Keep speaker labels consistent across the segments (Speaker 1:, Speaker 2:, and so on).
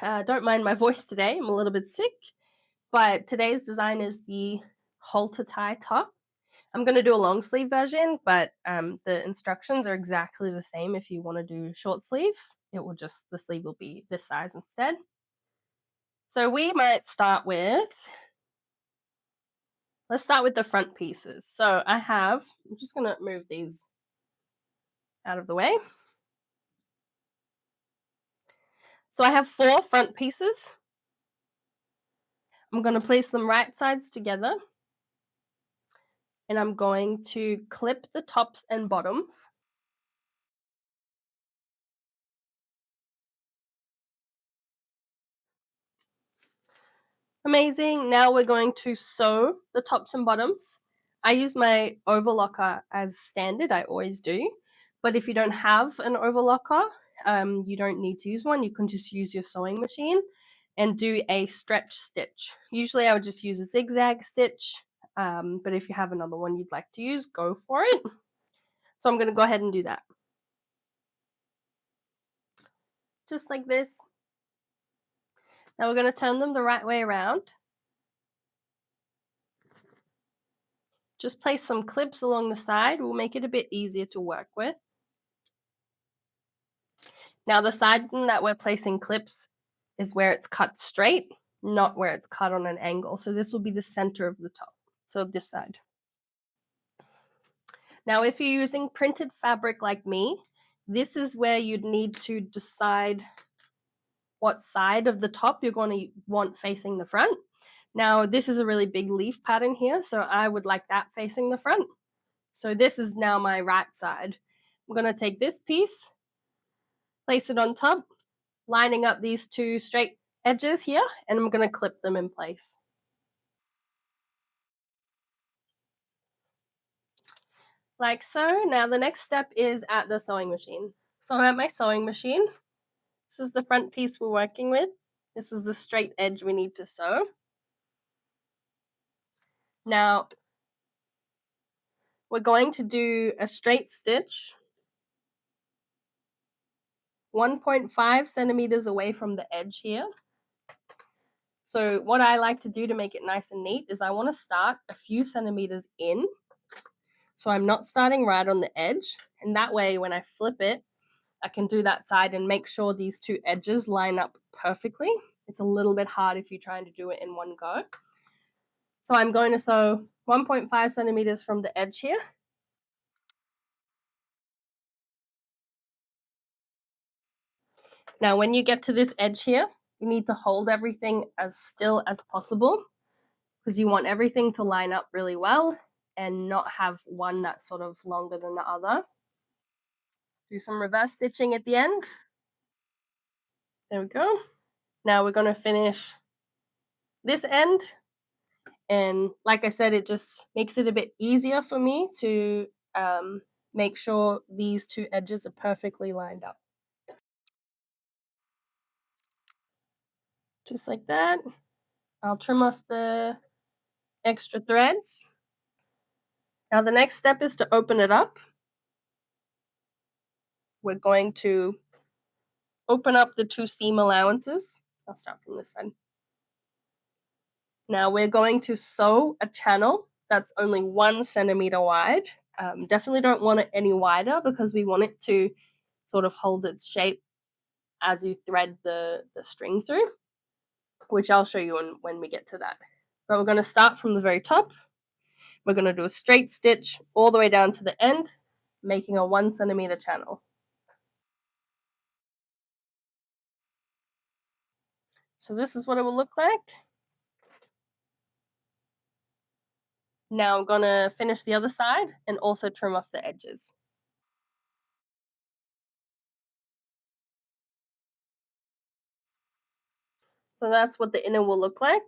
Speaker 1: Don't mind my voice today, I'm a little bit sick, but today's design is the halter tie top. I'm going to do a long sleeve version, but the instructions are exactly the same if you want to do short sleeve. The sleeve will be this size instead. So we might let's start with the front pieces. So I'm just going to move these out of the way. So I have 4 front pieces. I'm going to place them right sides together. And I'm going to clip the tops and bottoms. Amazing. Now we're going to sew the tops and bottoms. I use my overlocker as standard. I always do. But if you don't have an overlocker, you don't need to use one. You can just use your sewing machine and do a stretch stitch. Usually I would just use a zigzag stitch, but if you have another one you'd like to use, go for it. So I'm going to go ahead and do that. Just like this. Now we're going to turn them the right way around. Just place some clips along the side. We'll make it a bit easier to work with. Now the side that we're placing clips is where it's cut straight, not where it's cut on an angle. So this will be the center of the top. So this side. Now if you're using printed fabric like me, this is where you'd need to decide what side of the top you're going to want facing the front. Now this is a really big leaf pattern here, so I would like that facing the front. So this is now my right side. I'm going to take this piece, place it on top, lining up these 2 straight edges here, and I'm going to clip them in place. Like so. Now the next step is at the sewing machine. So I'm at my sewing machine. This is the front piece we're working with. This is the straight edge we need to sew. Now we're going to do a straight stitch 1.5 centimeters away from the edge here. So what I like to do to make it nice and neat is I want to start a few centimeters in. So I'm not starting right on the edge. And that way when I flip it, I can do that side and make sure these 2 edges line up perfectly. It's a little bit hard if you're trying to do it in one go. So I'm going to sew 1.5 centimeters from the edge here. Now when you get to this edge here, you need to hold everything as still as possible because you want everything to line up really well and not have one that's sort of longer than the other. Do some reverse stitching at the end. There we go. Now we're going to finish this end. And like I said, it just makes it a bit easier for me to make sure these 2 edges are perfectly lined up. Just like that. I'll trim off the extra threads. Now the next step is to open it up. We're going to open up the 2 seam allowances. I'll start from this side. Now we're going to sew a channel that's only 1 centimeter wide. Definitely don't want it any wider because we want it to sort of hold its shape as you thread the string through, which I'll show you when we get to that. But we're going to start from the very top. We're going to do a straight stitch all the way down to the end, making a 1 centimeter channel. So this is what it will look like. Now I'm going to finish the other side and also trim off the edges. So that's what the inner will look like.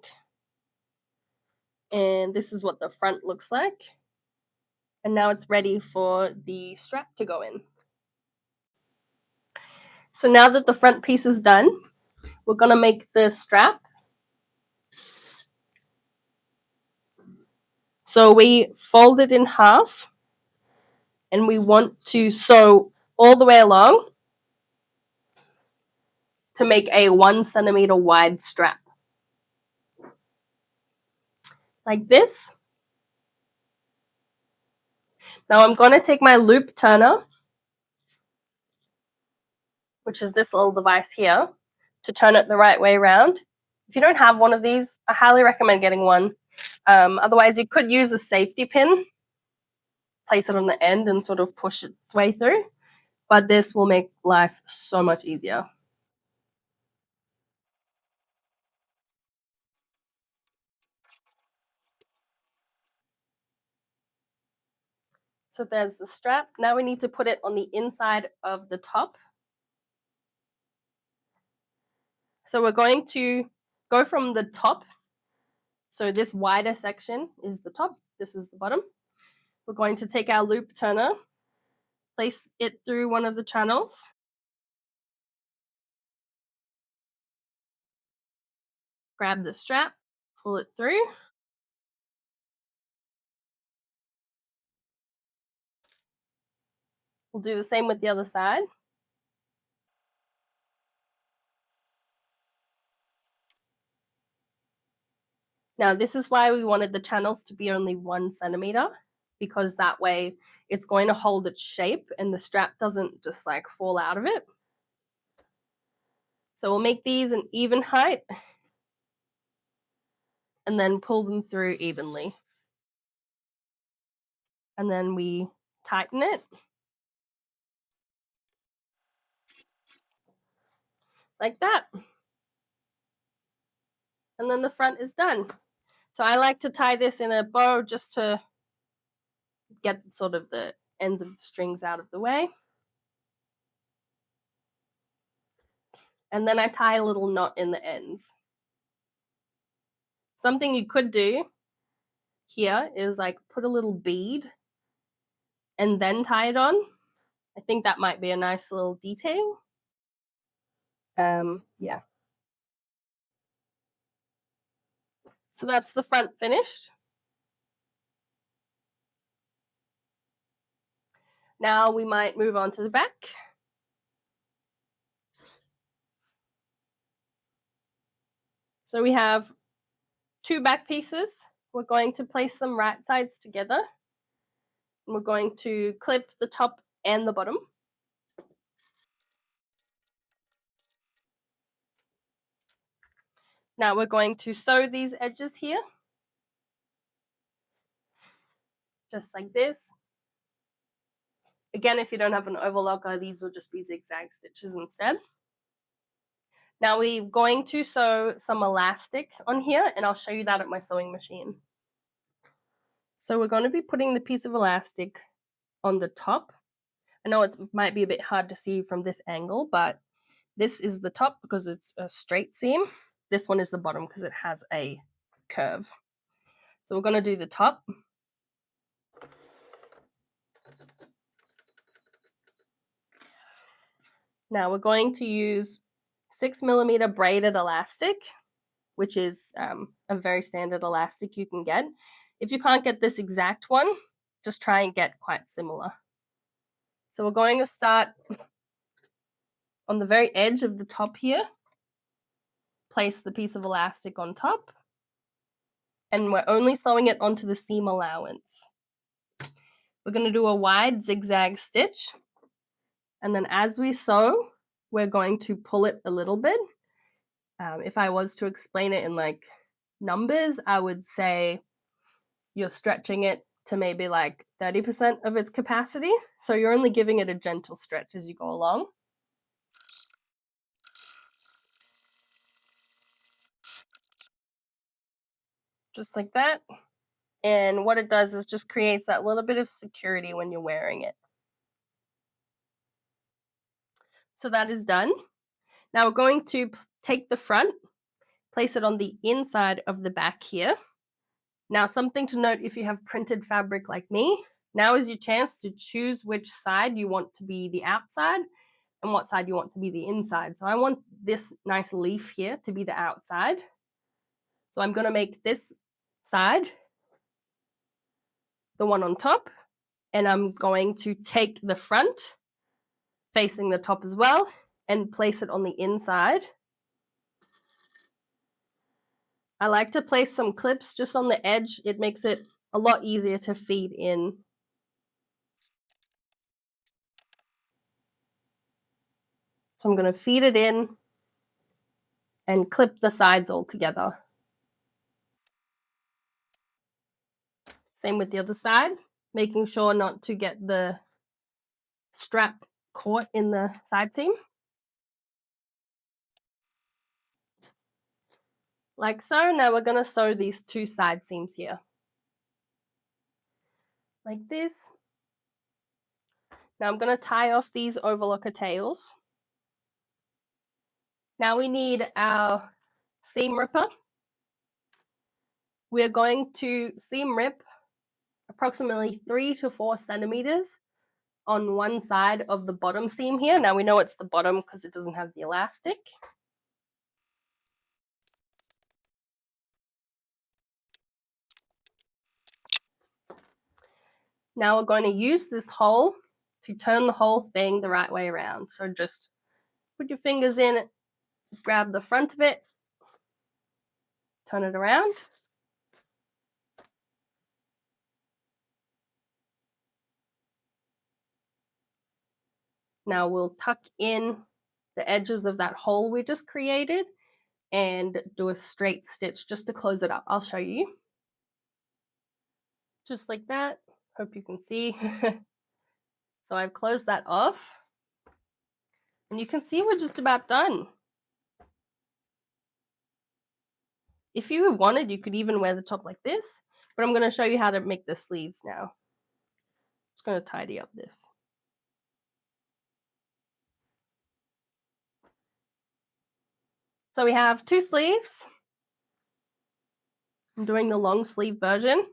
Speaker 1: And this is what the front looks like. And now it's ready for the strap to go in. So now that the front piece is done, we're going to make the strap. So we fold it in half and we want to sew all the way along. to make a 1 centimeter wide strap. Like this. Now I'm going to take my loop turner, which is this little device here, to turn it the right way around. If you don't have one of these, I highly recommend getting one. Otherwise, you could use a safety pin, place it on the end and sort of push its way through. But this will make life so much easier. So there's the strap. Now we need to put it on the inside of the top. So we're going to go from the top. So this wider section is the top. This is the bottom. We're going to take our loop turner, place it through one of the channels. Grab the strap, pull it through. We'll do the same with the other side. Now, this is why we wanted the channels to be only 1 centimeter, because that way it's going to hold its shape and the strap doesn't just like fall out of it. So we'll make these an even height and then pull them through evenly. And then we tighten it like that. And then the front is done. So I like to tie this in a bow just to get sort of the ends of the strings out of the way. And then I tie a little knot in the ends. Something you could do here is like put a little bead and then tie it on. I think that might be a nice little detail. Yeah. So that's the front finished. Now we might move on to the back. So we have 2 back pieces. We're going to place them right sides together. And we're going to clip the top and the bottom. Now we're going to sew these edges here. Just like this. Again, if you don't have an overlocker, these will just be zigzag stitches instead. Now we're going to sew some elastic on here, and I'll show you that at my sewing machine. So we're going to be putting the piece of elastic on the top. I know it might be a bit hard to see from this angle, but this is the top because it's a straight seam. This one is the bottom because it has a curve. So we're going to do the top. Now we're going to use 6mm braided elastic, which is a very standard elastic you can get. If you can't get this exact one, just try and get quite similar. So we're going to start on the very edge of the top here. Place the piece of elastic on top. And we're only sewing it onto the seam allowance. We're going to do a wide zigzag stitch. And then as we sew, we're going to pull it a little bit. If I was to explain it in like numbers, I would say you're stretching it to maybe like 30% of its capacity. So you're only giving it a gentle stretch as you go along. Just like that. And what it does is just creates that little bit of security when you're wearing it. So that is done. Now we're going to take the front, place it on the inside of the back here. Now, something to note if you have printed fabric like me, now is your chance to choose which side you want to be the outside and what side you want to be the inside. So I want this nice leaf here to be the outside. So I'm going to make this side the one on top, and I'm going to take the front facing the top as well, and place it on the inside. I like to place some clips just on the edge. It makes it a lot easier to feed in. So I'm going to feed it in and clip the sides all together. Same with the other side, making sure not to get the strap caught in the side seam. Like so. Now we're going to sew these two side seams here. Like this. Now I'm going to tie off these overlocker tails. Now we need our seam ripper. We're going to seam rip approximately 3 to 4 centimeters on one side of the bottom seam here. Now we know it's the bottom because it doesn't have the elastic. Now we're going to use this hole to turn the whole thing the right way around. So just put your fingers in, grab the front of it, turn it around. Now we'll tuck in the edges of that hole we just created and do a straight stitch just to close it up. I'll show you. Just like that. Hope you can see. So I've closed that off. And you can see we're just about done. If you wanted, you could even wear the top like this, but I'm going to show you how to make the sleeves now. Just going to tidy up this. So we have 2 sleeves. I'm doing the long sleeve version.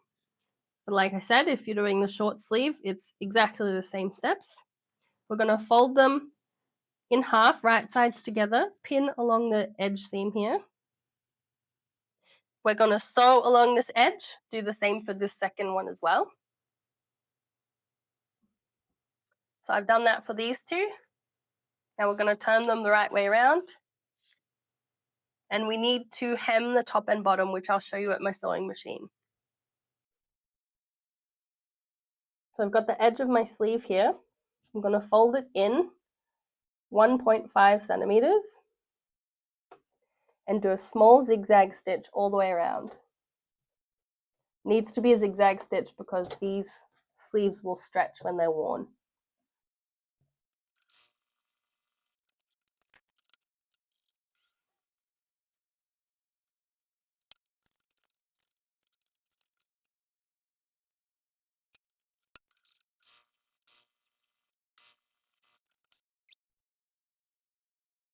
Speaker 1: But like I said, if you're doing the short sleeve, it's exactly the same steps. We're going to fold them in half, right sides together, pin along the edge seam here. We're going to sew along this edge, do the same for this second one as well. So I've done that for these 2. Now we're going to turn them the right way around. And we need to hem the top and bottom, which I'll show you at my sewing machine. So I've got the edge of my sleeve here. I'm going to fold it in 1.5 centimeters and do a small zigzag stitch all the way around. Needs to be a zigzag stitch because these sleeves will stretch when they're worn.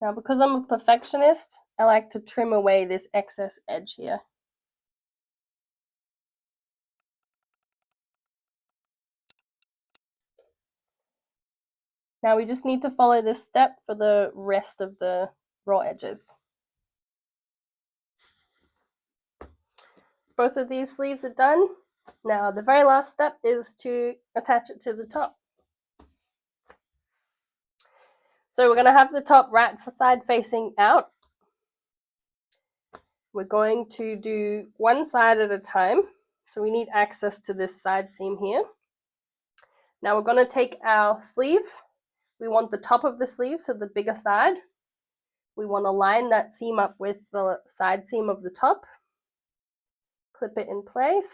Speaker 1: Now, because I'm a perfectionist, I like to trim away this excess edge here. Now we just need to follow this step for the rest of the raw edges. Both of these sleeves are done. Now the very last step is to attach it to the top. So we're going to have the top right side facing out. We're going to do one side at a time. So we need access to this side seam here. Now we're going to take our sleeve. We want the top of the sleeve, so the bigger side. We want to line that seam up with the side seam of the top. Clip it in place.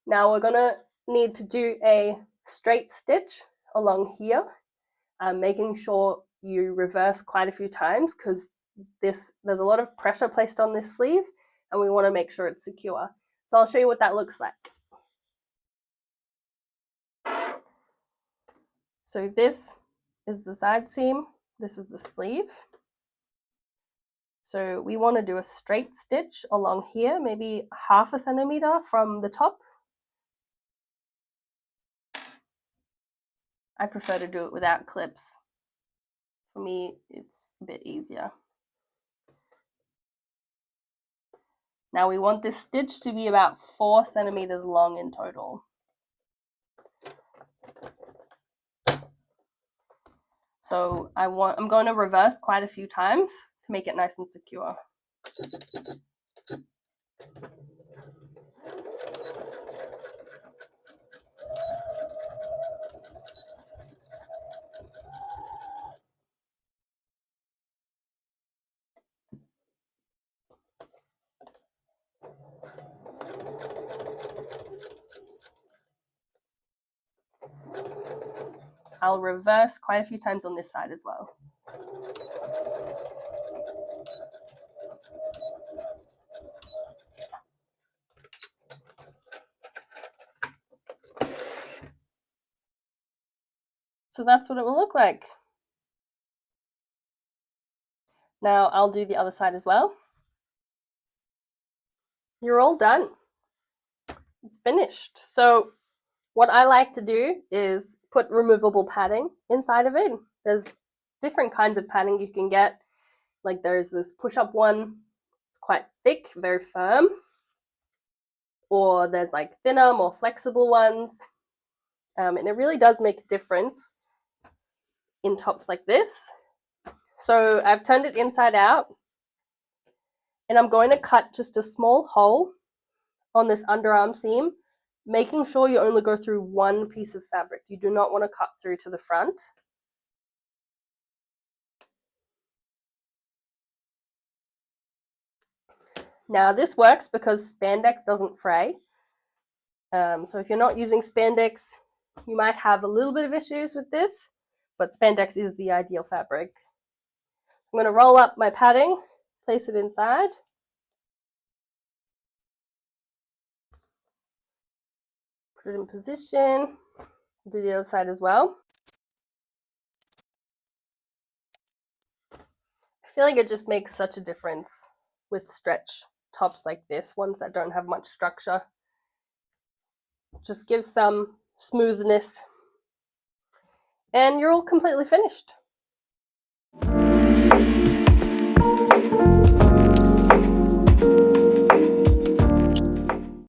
Speaker 1: Now we're going to need to do a straight stitch along here, making sure you reverse quite a few times because there's a lot of pressure placed on this sleeve and we want to make sure it's secure. So I'll show you what that looks like. So this is the side seam, this is the sleeve. So we want to do a straight stitch along here, maybe 0.5 centimeter from the top. I prefer to do it without clips. For me, it's a bit easier. Now we want this stitch to be about 4 centimeters long in total. So I'm going to reverse quite a few times to make it nice and secure. I'll reverse quite a few times on this side as well. So that's what it will look like. Now I'll do the other side as well. You're all done. It's finished. So what I like to do is put removable padding inside of it. There's different kinds of padding you can get. Like there's this push-up one. It's quite thick, very firm. Or there's like thinner, more flexible ones. And it really does make a difference in tops like this. So I've turned it inside out. And I'm going to cut just a small hole on this underarm seam, making sure you only go through one piece of fabric. You do not want to cut through to the front. Now this works because spandex doesn't fray. So if you're not using spandex, you might have a little bit of issues with this, but spandex is the ideal fabric. I'm going to roll up my padding, place it inside. Put it in position. Do the other side as well. I feel like it just makes such a difference with stretch tops like this, ones that don't have much structure. Just gives some smoothness, and you're all completely finished.